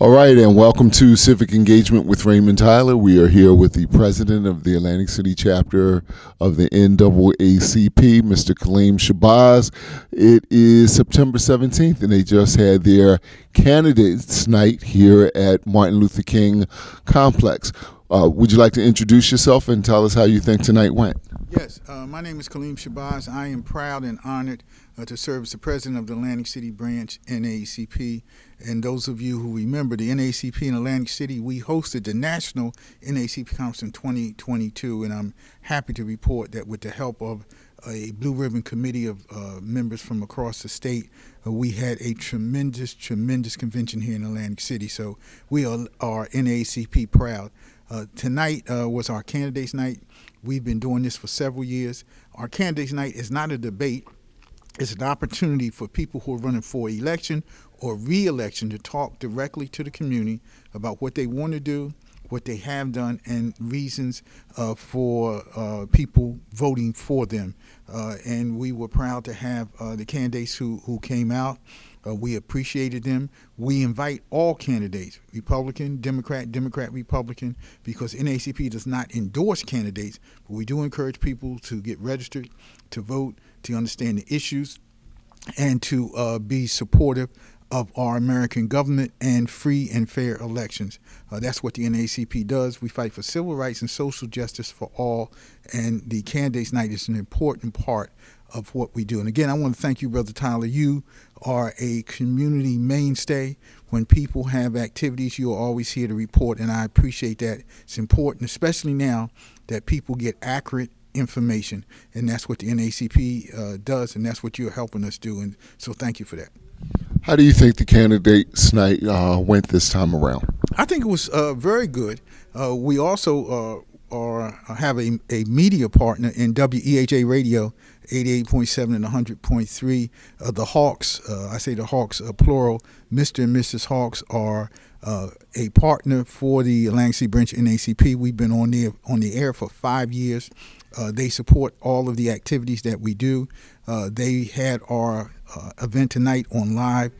All right, and welcome to Civic Engagement with Raymond Tyler. We are here with the president of the Atlantic City chapter of the NAACP, Mr. Kaleem Shabazz. It is September 17th, and they just had their candidates night here at Martin Luther King Complex. Would you like to introduce yourself and tell us how you think tonight went? Yes, my name is Kaleem Shabazz. I am proud and honored to serve as the president of the Atlantic City branch, NAACP. And those of you who remember the NAACP in Atlantic City, we hosted the National NAACP Conference in 2022, and I'm happy to report that with the help of a Blue Ribbon Committee of members from across the state, we had a tremendous convention here in Atlantic City. So we are NAACP proud. Tonight was our candidates night. We've been doing this for several years. Our candidates night is not a debate. It's an opportunity for people who are running for election or re-election to talk directly to the community about what they want to do, what they have done, and reasons for people voting for them. And we were proud to have the candidates who came out. We appreciated them. We invite all candidates, Republican, Democrat, Republican, because NAACP does not endorse candidates, but we do encourage people to get registered, to vote, to understand the issues, and to be supportive of our American government and free and fair elections. That's what the NAACP does. We fight for civil rights and social justice for all, and the Candidates Night is an important part of what we do. And again, I want to thank you, Brother Tyler. You are a community mainstay. When people have activities, you are always here to report, and I appreciate that. It's important, especially now, that people get accurate information, and that's what the NAACP does, and that's what you're helping us do, and so thank you for that. How do you think the candidates night went this time around? I think it was very good. We also have a media partner in WEHA Radio, 88.7 and 100.3. The Hawks, I say the Hawks plural, Mr. and Mrs. Hawks are a partner for the Atlantic City branch NAACP. We've been on the air for 5 years. They support all of the activities that we do. They had our event tonight on live,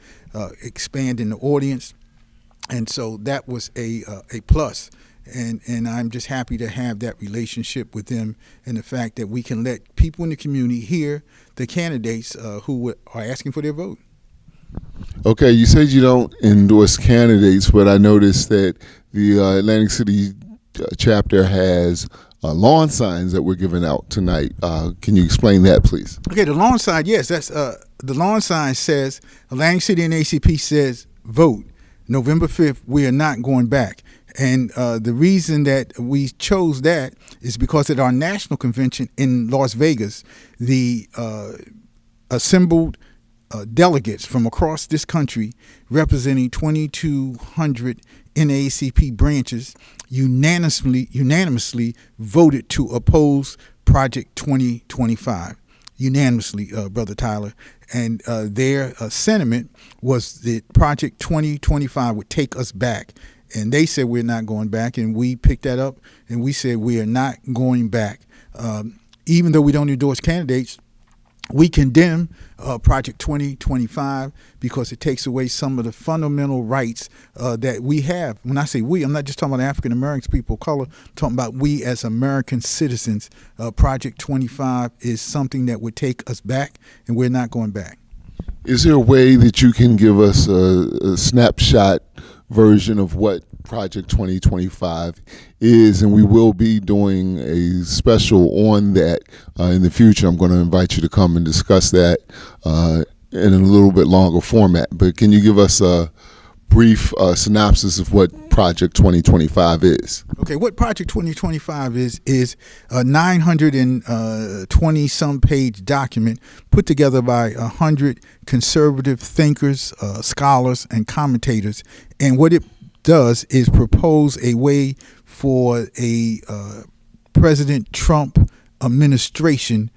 expanding the audience, and so that was a plus. And I'm just happy to have that relationship with them, and the fact that we can let people in the community hear the candidates who are asking for their vote. Okay, you said you don't endorse candidates, but I noticed that the Atlantic City chapter has lawn signs that were given out tonight. Can you explain that, please? Okay, the lawn sign, yes, that's the lawn sign says Atlantic City NAACP says vote November 5th. We are not going back. And the reason that we chose that is because at our national convention in Las Vegas, the assembled delegates from across this country, representing 2,200 NAACP branches, unanimously voted to oppose Project 2025. Unanimously, Brother Tyler. And their sentiment was that Project 2025 would take us back. And they said we're not going back, and we picked that up, and we said we are not going back. Even though we don't endorse candidates, we condemn Project 2025 because it takes away some of the fundamental rights that we have. When I say we, I'm not just talking about African Americans, people of color, I'm talking about we as American citizens. Project 25 is something that would take us back, and we're not going back. Is there a way that you can give us a snapshot version of what Project 2025 is? And we will be doing a special on that in the future. I'm going to invite you to come and discuss that in a little bit longer format. But can you give us a brief synopsis of what Project 2025 is? Okay, what Project 2025 is a 920-some page document put together by 100 conservative thinkers, scholars, and commentators. And what it does is propose a way for a President Trump administration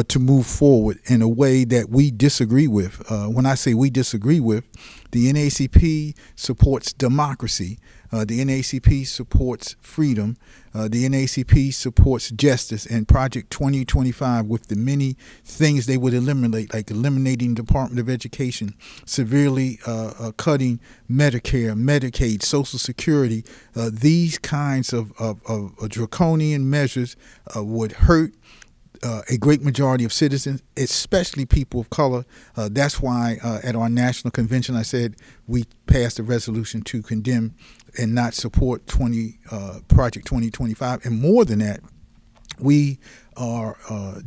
to move forward in a way that we disagree with. When I say we disagree with, the NAACP supports democracy. The NAACP supports freedom. The NAACP supports justice, and Project 2025, with the many things they would eliminate, like eliminating Department of Education, severely cutting Medicare, Medicaid, Social Security. These kinds of draconian measures would hurt a great majority of citizens, especially people of color. That's why at our national convention I said we passed a resolution to condemn and not support Project 2025. And more than that, we are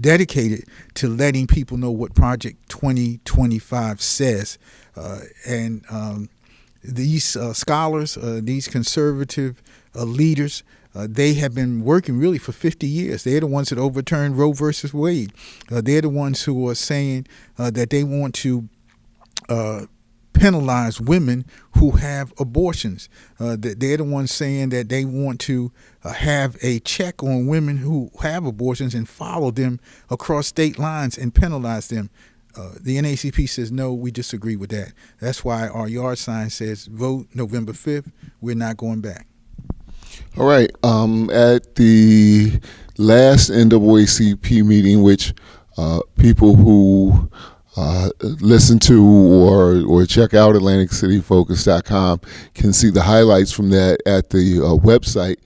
dedicated to letting people know what Project 2025 says. And these scholars, these conservative leaders, they have been working really for 50 years. They're the ones that overturned Roe versus Wade. They're the ones who are saying that they want to penalize women who have abortions. They're the ones saying that they want to have a check on women who have abortions and follow them across state lines and penalize them. The NAACP says, no, we disagree with that. That's why our yard sign says, vote November 5th. We're not going back. All right. At the last NAACP meeting, which people who listen to or check out AtlanticCityFocus.com can see the highlights from that at the website,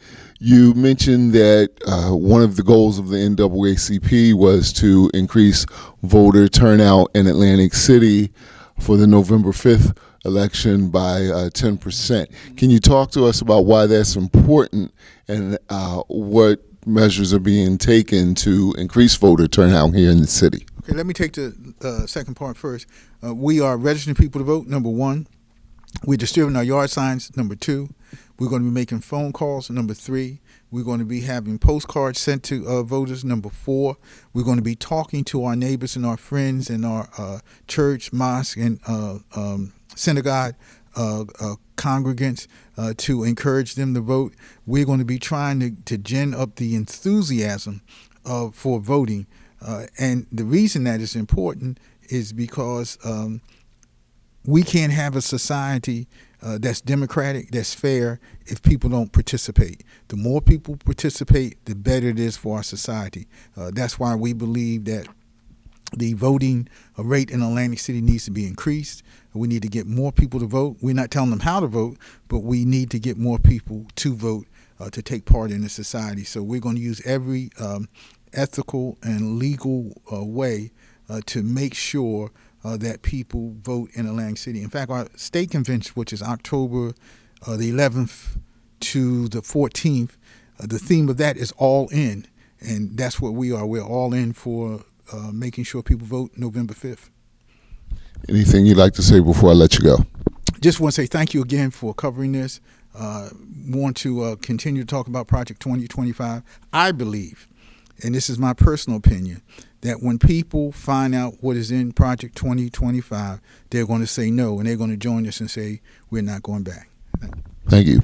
you mentioned that one of the goals of the NAACP was to increase voter turnout in Atlantic City for the November 5th election by 10%. Can you talk to us about why that's important and what measures are being taken to increase voter turnout here in the city? Okay, let me take the second part first. We are registering people to vote, number one. We're distributing our yard signs, number two. We're going to be making phone calls, number three. We're going to be having postcards sent to voters, number four. We're going to be talking to our neighbors and our friends in our church, mosque, and synagogue congregants to encourage them to vote. We're going to be trying to gin up the enthusiasm for voting. And the reason that is important is because we can't have a society that's democratic, that's fair, if people don't participate. The more people participate, the better it is for our society. That's why we believe that the voting rate in Atlantic City needs to be increased. We need to get more people to vote. We're not telling them how to vote, but we need to get more people to vote to take part in the society. So we're going to use every ethical and legal way to make sure that people vote in Atlantic City. In fact, our state convention, which is October the 11th to the 14th, the theme of that is all in. And that's what we are. We're all in for making sure people vote November 5th. Anything you'd like to say before I let you go? Just want to say thank you again for covering this. Want to continue to talk about Project 2025. I believe, and this is my personal opinion, that when people find out what is in Project 2025, they're going to say no, and they're going to join us and say we're not going back. Thank you.